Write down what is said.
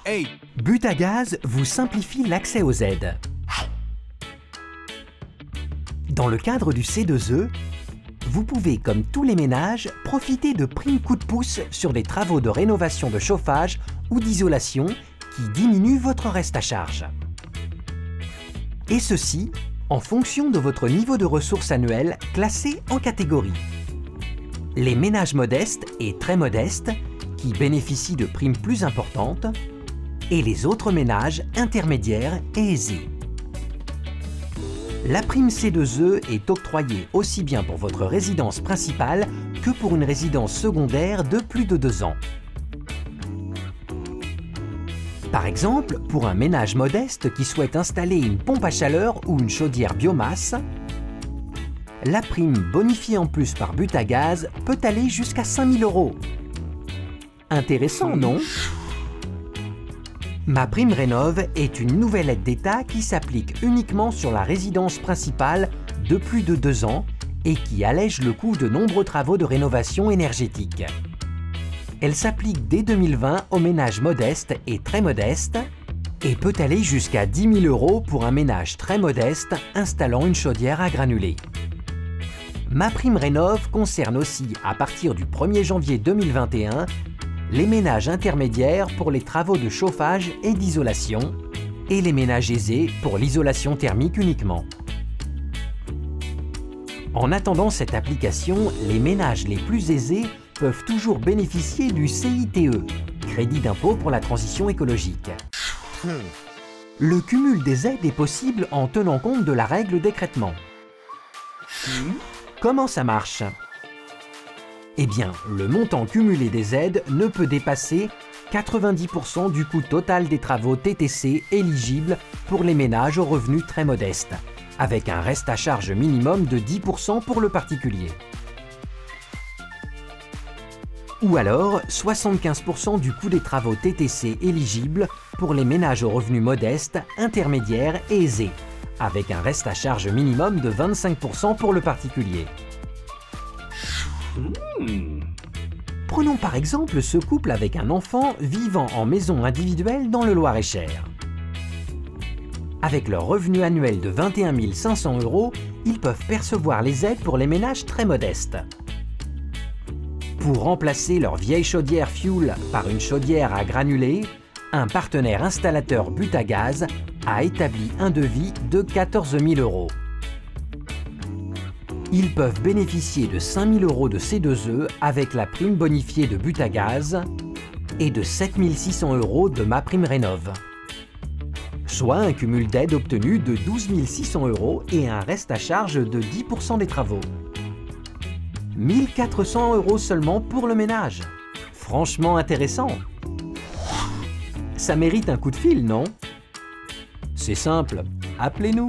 Hey! Butagaz vous simplifie l'accès aux aides. Dans le cadre du C2E, vous pouvez, comme tous les ménages, profiter de primes coup de pouce sur des travaux de rénovation de chauffage ou d'isolation qui diminuent votre reste à charge. Et ceci en fonction de votre niveau de ressources annuelles classé en catégories. Les ménages modestes et très modestes qui bénéficient de primes plus importantes et les autres ménages intermédiaires et aisés. La prime C2E est octroyée aussi bien pour votre résidence principale que pour une résidence secondaire de plus de 2 ans. Par exemple, pour un ménage modeste qui souhaite installer une pompe à chaleur ou une chaudière biomasse, la prime bonifiée en plus par Butagaz peut aller jusqu'à 5 000 €. Intéressant, non? MaPrimeRénov' est une nouvelle aide d'État qui s'applique uniquement sur la résidence principale de plus de 2 ans et qui allège le coût de nombreux travaux de rénovation énergétique. Elle s'applique dès 2020 aux ménages modestes et très modestes et peut aller jusqu'à 10 000 € pour un ménage très modeste installant une chaudière à granulés. MaPrimeRénov' concerne aussi, à partir du 1er janvier 2021, les ménages intermédiaires pour les travaux de chauffage et d'isolation et les ménages aisés pour l'isolation thermique uniquement. En attendant cette application, les ménages les plus aisés peuvent toujours bénéficier du CITE, Crédit d'impôt pour la transition écologique. Le cumul des aides est possible en tenant compte de la règle d'écrêtement. Comment ça marche? Eh bien, le montant cumulé des aides ne peut dépasser 90% du coût total des travaux TTC éligibles pour les ménages aux revenus très modestes, avec un reste à charge minimum de 10% pour le particulier. Ou alors 75% du coût des travaux TTC éligibles pour les ménages aux revenus modestes, intermédiaires et aisés, avec un reste à charge minimum de 25% pour le particulier. Prenons par exemple ce couple avec un enfant vivant en maison individuelle dans le Loir-et-Cher. Avec leur revenu annuel de 21 500 €, ils peuvent percevoir les aides pour les ménages très modestes. Pour remplacer leur vieille chaudière fuel par une chaudière à granulés, un partenaire installateur Butagaz a établi un devis de 14 000 €. Ils peuvent bénéficier de 5 000 € de C2E avec la prime bonifiée de Butagaz et de 7 600 € de MaPrimeRénov', soit un cumul d'aides obtenues de 12 600 € et un reste à charge de 10% des travaux. 1 400 € seulement pour le ménage. Franchement intéressant. Ça mérite un coup de fil, non? C'est simple, appelez-nous.